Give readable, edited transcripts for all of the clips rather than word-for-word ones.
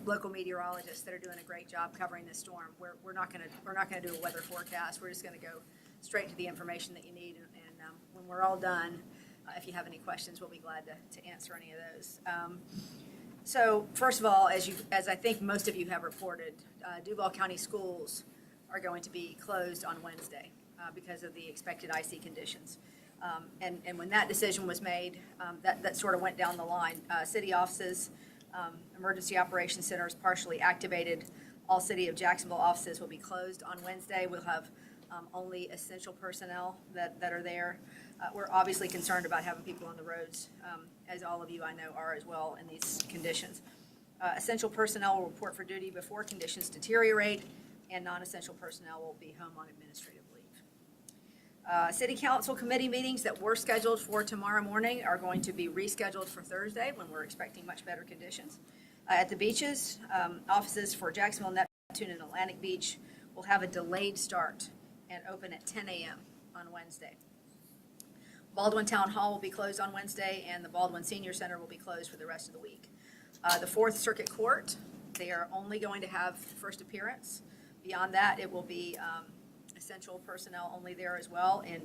local meteorologists that are doing a great job covering this storm. We're not going to do a weather forecast. We're just going to go straight to the information that you need. And when we're all done, if you have any questions, we'll be glad to answer any of those. So first of all, as I think most of you have reported, Duval County schools are going to be closed on Wednesday because of the expected icy conditions. And when that decision was made, that sort of went down the line. City offices, emergency operations centers partially activated. All City of Jacksonville offices will be closed on Wednesday. We'll have only essential personnel that are there. We're obviously concerned about having people on the roads, as all of you I know are as well in these conditions. Essential personnel will report for duty before conditions deteriorate, and non-essential personnel will be home on administrative leave. City Council committee meetings that were scheduled for tomorrow morning are going to be rescheduled for Thursday when we're expecting much better conditions. At the beaches, offices for Jacksonville, Neptune, and Atlantic Beach will have a delayed start and open at 10 a.m. on Wednesday. Baldwin Town Hall will be closed on Wednesday, and the Baldwin Senior Center will be closed for the rest of the week. The Fourth Circuit Court, they are only going to have first appearance. Beyond that, it will be essential personnel only there as well in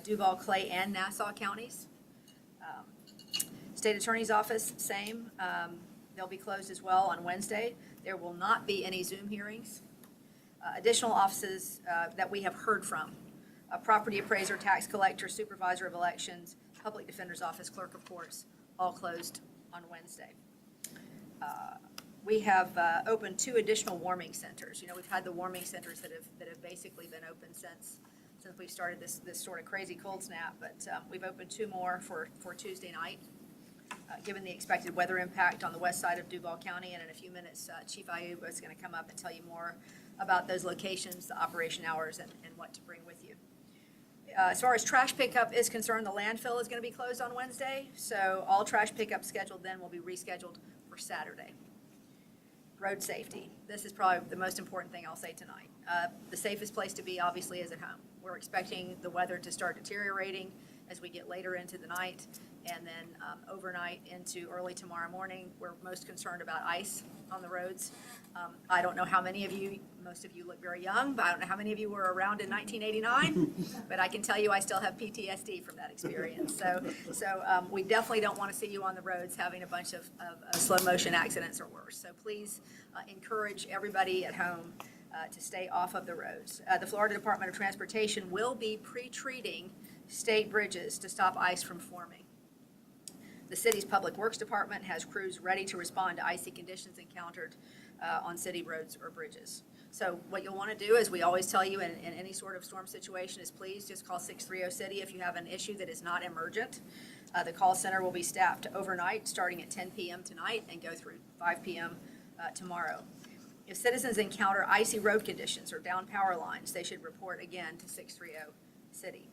Duval, Clay, and Nassau counties. State Attorney's Office, same. They'll be closed as well on Wednesday. There will not be any Zoom hearings. Additional offices that we have heard from: property appraiser, tax collector, supervisor of elections, public defender's office, clerk of courts, all closed on Wednesday. We have opened 2 additional warming centers. You know, we've had the warming centers that have basically been open since we started this sort of crazy cold snap, but we've opened 2 more for Tuesday night. Given the expected weather impact on the west side of Duval County, and in a few minutes, Chief Ayuba is going to come up and tell you more about those locations, the operation hours, and what to bring with you. As far as trash pickup is concerned, the landfill is going to be closed on Wednesday, so all trash pickup scheduled then will be rescheduled for Saturday. Road safety. This is probably the most important thing I'll say tonight. The safest place to be, obviously, is at home. We're expecting the weather to start deteriorating as we get later into the night, and then overnight into early tomorrow morning. We're most concerned about ice on the roads. I don't know how many of you, most of you look very young, but I don't know how many of you were around in 1989, but I can tell you I still have PTSD from that experience. So we definitely don't want to see you on the roads having a bunch of slow motion accidents or worse. So please encourage everybody at home to stay off of the roads. The Florida Department of Transportation will be pre-treating state bridges to stop ice from forming. The city's Public Works Department has crews ready to respond to icy conditions encountered on city roads or bridges. So what you'll want to do, as we always tell you in any sort of storm situation, is please just call 630-CITY if you have an issue that is not emergent. The call center will be staffed overnight starting at 10 p.m. tonight and go through 5 p.m. Tomorrow. If citizens encounter icy road conditions or down power lines, they should report again to 630-CITY.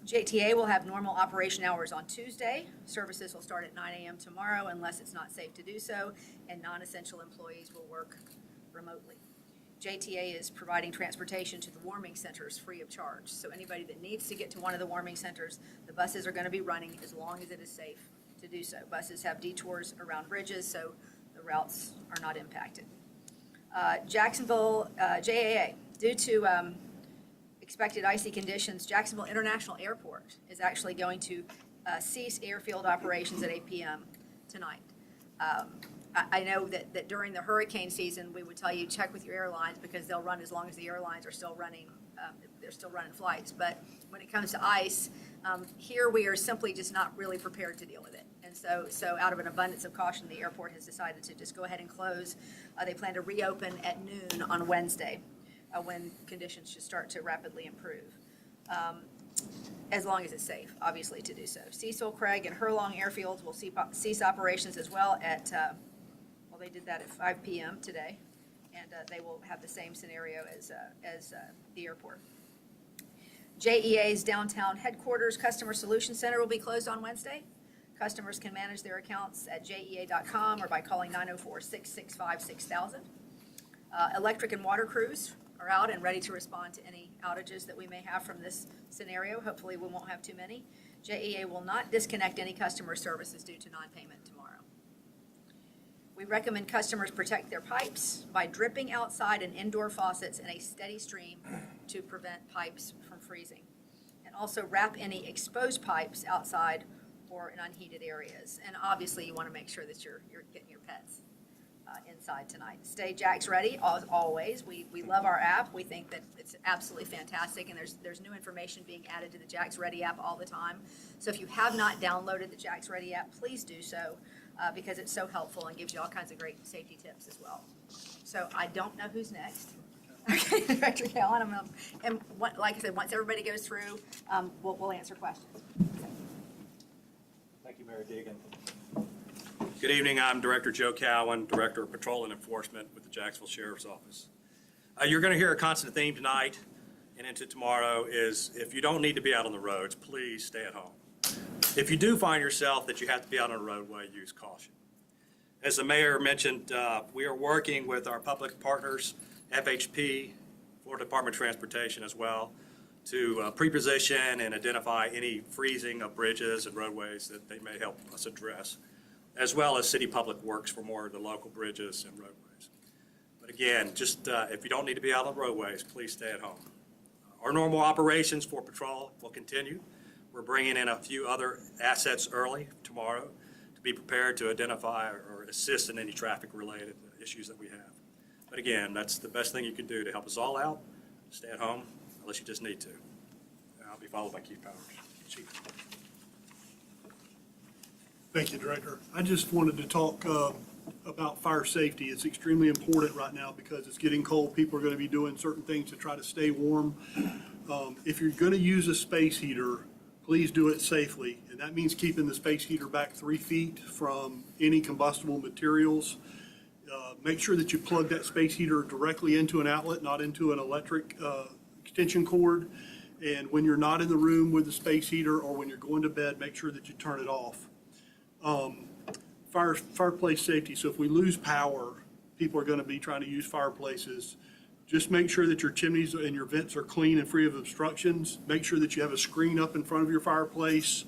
JTA will have normal operation hours on Tuesday. Services will start at 9 a.m. tomorrow unless it's not safe to do so, and non-essential employees will work remotely. JTA is providing transportation to the warming centers free of charge. So anybody that needs to get to one of the warming centers, the buses are going to be running as long as it is safe to do so. Buses have detours around bridges, so the routes are not impacted. Jacksonville JAA, due to expected icy conditions, Jacksonville International Airport is actually going to cease airfield operations at 8 p.m. tonight. I know that during the hurricane season, we would tell you check with your airlines because they'll run as long as the airlines are still running. They're still running flights. But when it comes to ice, here we are simply just not really prepared to deal with it. And so out of an abundance of caution, the airport has decided to just go ahead and close. They plan to reopen at noon on Wednesday, when conditions should start to rapidly improve, as long as it's safe, obviously, to do so. Cecil, Craig, and Hurlong airfields will cease operations as well at, well, they did that at 5 p.m. today, and they will have the same scenario as the airport. JEA's downtown headquarters customer solution center will be closed on Wednesday. Customers can manage their accounts at jea.com or by calling 904-665-6000. Electric and water crews are out and ready to respond to any outages that we may have from this scenario. Hopefully we won't have too many. JEA will not disconnect any customer services due to non-payment tomorrow. We recommend customers protect their pipes by dripping outside and indoor faucets in a steady stream to prevent pipes from freezing. And also wrap any exposed pipes outside or in unheated areas. And obviously, you want to make sure that you're getting your pets inside tonight. Stay Jax ready, as always. We love our app. We think that it's absolutely fantastic, and there's new information being added to the Jax Ready app all the time. So if you have not downloaded the Jax Ready app, please do so because it's so helpful and gives you all kinds of great safety tips as well. So I don't know who's next. Okay, Director Callen, like I said, once everybody goes through, we'll answer questions. Thank you, Mayor Deegan. Good evening. I'm Director Joe Cowan, Director of Patrol and Enforcement with the Jacksonville Sheriff's Office. You're going to hear a constant theme tonight and into tomorrow is if you don't need to be out on the roads, please stay at home. If you do find yourself that you have to be out on a roadway, use caution. As the mayor mentioned, we are working with our public partners, FHP, Florida Department of Transportation as well, to pre-position and identify any freezing of bridges and roadways that they may help us address, as well as City Public Works for more of the local bridges and roadways. But again, just if you don't need to be out on roadways, please stay at home. Our normal operations for patrol will continue. We're bringing in a few other assets early tomorrow to be prepared to identify or assist in any traffic-related issues that we have. But again, that's the best thing you can do to help us all out. Stay at home unless you just need to. I'll be followed by Chief Powers. Chief. Thank you, Director. I just wanted to talk about fire safety. It's extremely important right now because it's getting cold. People are going to be doing certain things to try to stay warm. If you're going to use a space heater, please do it safely. And that means keeping the space heater back 3 feet from any combustible materials. Make sure that you plug that space heater directly into an outlet, not into an electric extension cord. And when you're not in the room with the space heater or when you're going to bed, make sure that you turn it off. Fireplace safety. So if we lose power, people are going to be trying to use fireplaces. Just make sure that your chimneys and your vents are clean and free of obstructions. Make sure that you have a screen up in front of your fireplace.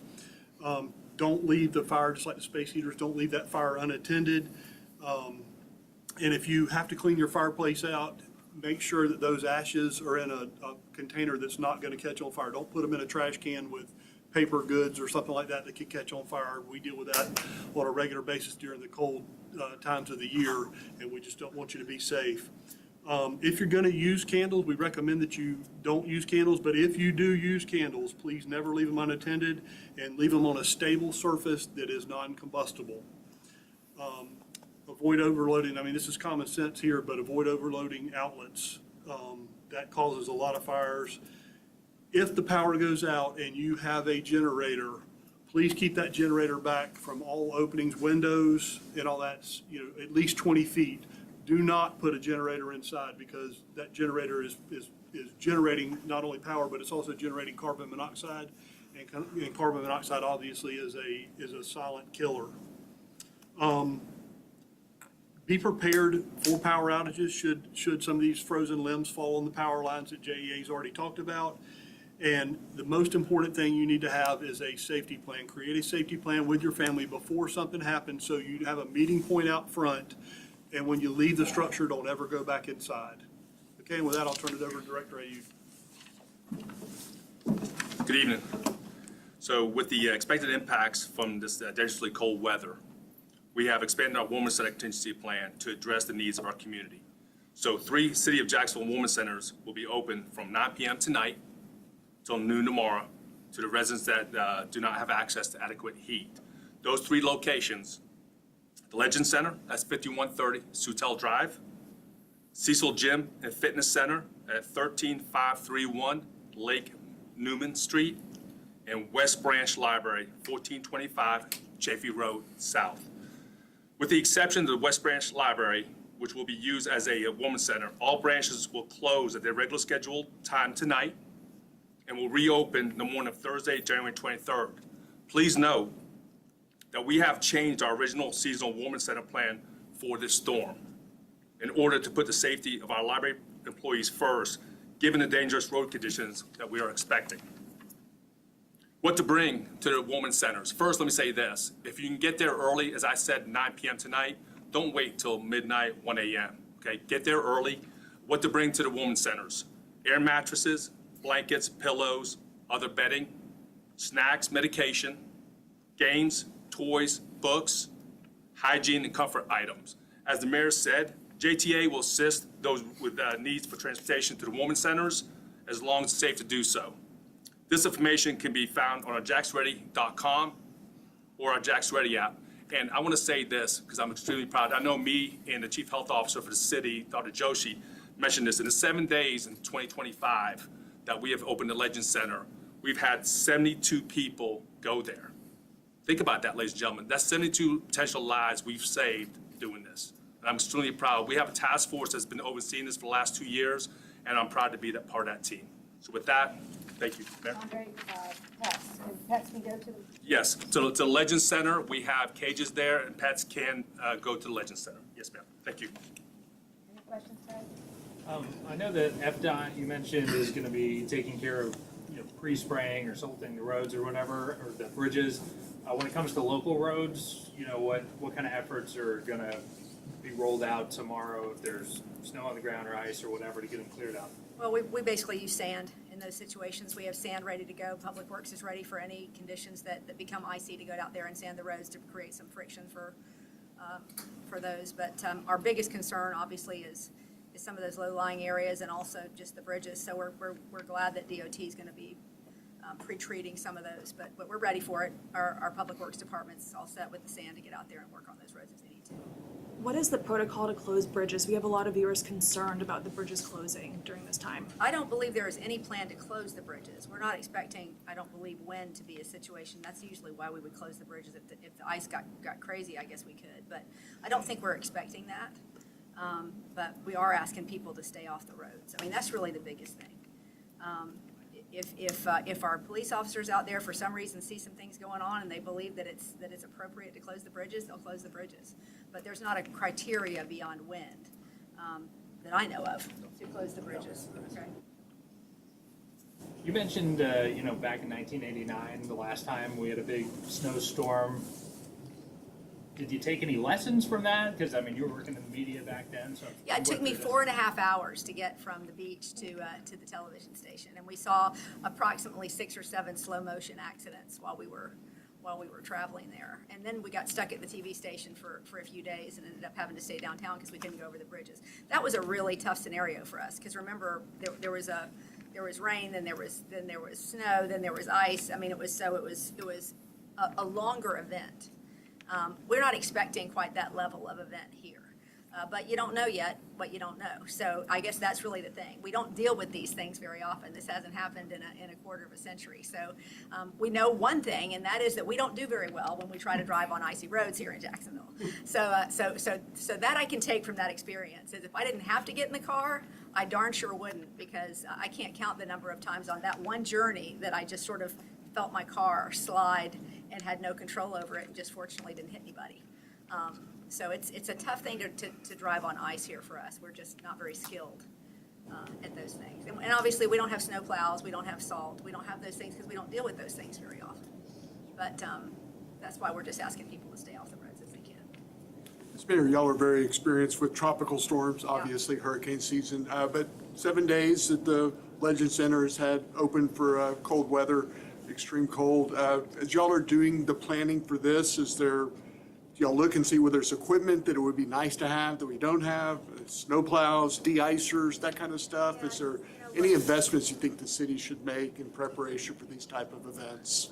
Don't leave the fire, just like the space heaters, don't leave that fire unattended. And if you have to clean your fireplace out, make sure that those ashes are in a container that's not going to catch on fire. Don't put them in a trash can with paper goods or something like that that could catch on fire. We deal with that on a regular basis during the cold times of the year, and we just don't want you to be safe. If you're going to use candles, we recommend that you don't use candles, but if you do use candles, please never leave them unattended and leave them on a stable surface that is non-combustible. Avoid overloading. I mean, this is common sense here, but avoid overloading outlets. That causes a lot of fires. If the power goes out and you have a generator, please keep that generator back from all openings, windows, and all that, at least 20 feet. Do not put a generator inside because that generator is generating not only power, but it's also generating carbon monoxide. And carbon monoxide obviously is a silent killer. Be prepared for power outages should some of these frozen limbs fall on the power lines that JEA's already talked about. And the most important thing you need to have is a safety plan. Create a safety plan with your family before something happens so you have a meeting point out front. And when you leave the structure, don't ever go back inside. Okay, and with that, I'll turn it over to Director Ayub. Good evening. So with the expected impacts from this dangerously cold weather, we have expanded our Women's Center contingency plan to address the needs of our community. So 3 City of Jacksonville Women's Centers will be open from 9 p.m. tonight till noon tomorrow to the residents that do not have access to adequate heat. Those 3 locations: the Legend Center, that's 5130 Sutel Drive; Cecil Gym and Fitness Center at 13531 Lake Newman Street; and West Branch Library, 1425 Chaffee Road South. With the exception of the West Branch Library, which will be used as a women's center, all branches will close at their regular scheduled time tonight and will reopen the morning of Thursday, January 23rd. Please note that we have changed our original seasonal women's center plan for this storm in order to put the safety of our library employees first, given the dangerous road conditions that we are expecting. What to bring to the women's centers? First, let me say this. If you can get there early, as I said, 9 p.m. tonight, don't wait till midnight, 1 a.m., okay? Get there early. What to bring to the women's centers: air mattresses, blankets, pillows, other bedding, snacks, medication, games, toys, books, hygiene and comfort items. As the mayor said, JTA will assist those with needs for transportation to the women's centers as long as it's safe to do so. This information can be found on our jaxready.com or our Jax Ready app. And I want to say this because I'm extremely proud. I know me and the chief health officer for the city, Dr. Joshi, mentioned this. In the 7 days in 2025 that we have opened the Legend Center, we've had 72 people go there. Think about that, ladies and gentlemen. That's 72 potential lives we've saved doing this. And I'm extremely proud. We have a task force that's been overseeing this for the last 2 years, and I'm proud to be that part of that team. So with that, thank you, Mayor. Andre, pets, and pets can go to the. Yes, to the Legend Center, we have cages there, and pets can go to the Legend Center. Yes, ma'am. Thank you. Any questions, Ted? I know that FDOT, you mentioned, is gonna be taking care of, pre-spraying or salting the roads or whatever, or the bridges. When it comes to local roads, what kind of efforts are gonna be rolled out tomorrow if there's snow on the ground or ice or whatever to get them cleared out? Well, we basically use sand in those situations. We have sand ready to go. Public Works is ready for any conditions that become icy to go out there and sand the roads to create some friction for those. But our biggest concern, obviously, is some of those low-lying areas and also just the bridges. So we're glad that DOT is going to be pre-treating some of those, but we're ready for it. Our Public Works Department's all set with the sand to get out there and work on those roads if they need to. What is the protocol to close bridges? We have a lot of viewers concerned about the bridges closing during this time. I don't believe there is any plan to close the bridges. We're not expecting, I don't believe, when to be a situation. That's usually why we would close the bridges. If the ice got crazy, I guess we could, but I don't think we're expecting that. But we are asking people to stay off the roads. I mean, that's really the biggest thing. If our police officers out there for some reason see some things going on and they believe that it's appropriate to close the bridges, they'll close the bridges. But there's not a criteria beyond wind that I know of to close the bridges. Okay. You mentioned, back in 1989, the last time we had a big snowstorm. Did you take any lessons from that? Because, you were working in the media back then, so. Yeah, it took me 4.5 hours to get from the beach to the television station, and we saw approximately 6 or 7 slow motion accidents while we were traveling there. And then we got stuck at the TV station for a few days and ended up having to stay downtown because we couldn't go over the bridges. That was a really tough scenario for us because remember there was rain, then there was snow, then there was ice. I mean, it was a longer event. We're not expecting quite that level of event here. But you don't know yet what you don't know. So I guess that's really the thing. We don't deal with these things very often. This hasn't happened in a quarter of a century. So we know one thing, and that is that we don't do very well when we try to drive on icy roads here in Jacksonville. So that I can take from that experience is if I didn't have to get in the car, I darn sure wouldn't, because I can't count the number of times on that one journey that I just sort of felt my car slide and had no control over it and just fortunately didn't hit anybody. So it's a tough thing to drive on ice here for us. We're just not very skilled at those things. And obviously, we don't have snow plows, we don't have salt, we don't have those things because we don't deal with those things very often. But that's why we're just asking people to stay off the roads if they can. Ms. Mayor, y'all are very experienced with tropical storms, obviously hurricane season, but 7 days that the Legend Center has had open for cold weather, extreme cold. As y'all are doing the planning for this, do y'all look and see whether there's equipment that it would be nice to have that we don't have, snow plows, de-icers, that kind of stuff? Yeah, Is there you know, any investments you think the city should make in preparation for these type of events?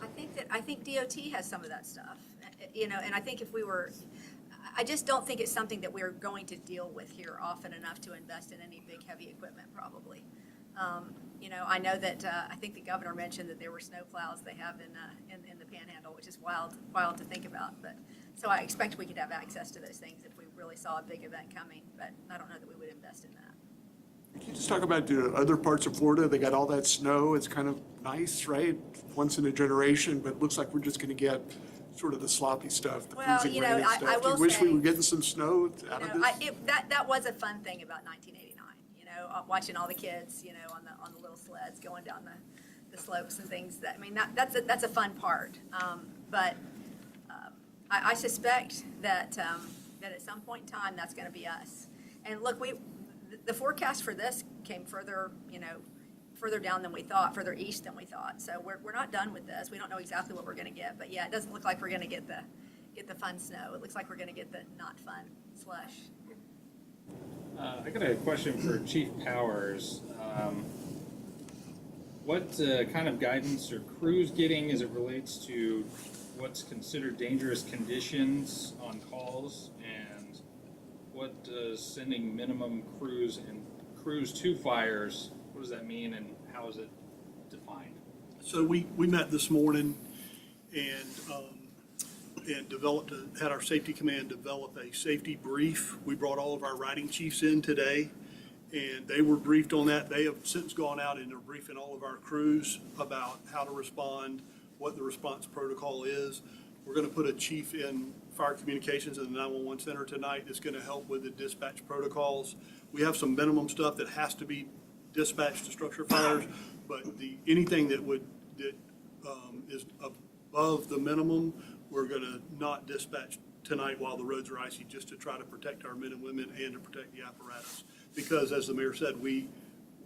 I think DOT has some of that stuff, and I think I just don't think it's something that we're going to deal with here often enough to invest in any big heavy equipment probably. I know that I think the governor mentioned that there were snow plows they have in the Panhandle, which is wild to think about. But so I expect we could have access to those things if we really saw a big event coming. But I don't know that we would invest in that. Can you just talk about other parts of Florida? They got all that snow. It's kind of nice, right? Once in a generation, but it looks like we're just going to get sort of the sloppy stuff, the Well, freezing rain and I stuff. Do will you wish we say- were getting some snow out of this? That was a fun thing about 1989. Watching all the kids, on the little sleds going down the slopes and things. That's a fun part. But I suspect that that at some point in time, that's gonna be us. And look, the forecast for this came further, further down than we thought, further east than we thought. So we're not done with this. We don't know exactly what we're gonna get, but yeah, it doesn't look like we're gonna get the fun snow. It looks like we're gonna get the not fun slush. I got a question for Chief Powers. What kind of guidance are crews getting as it relates to what's considered dangerous conditions on calls? And what does sending minimum crews and crews to fires, what does that mean and how is it defined? So we met this morning and had our safety command develop a safety brief. We brought all of our riding chiefs in today, and they were briefed on that. They have since gone out and are briefing all of our crews about how to respond, what the response protocol is. We're going to put a chief in fire communications in the 911 center tonight that's going to help with the dispatch protocols. We have some minimum stuff that has to be dispatched to structure fires, but anything that is above the minimum, we're going to not dispatch tonight while the roads are icy, just to try to protect our men and women and to protect the apparatus. Because as the mayor said, we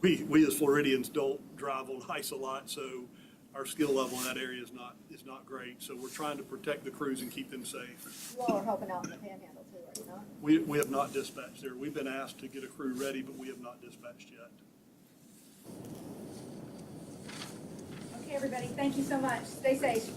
as Floridians don't drive on ice a lot, so our skill level in that area is not great. So we're trying to protect the crews and keep them safe. You all are helping out in the panhandle too, are you not? We have not dispatched there. We've been asked to get a crew ready, but we have not dispatched yet. Okay, everybody, thank you so much. Stay safe.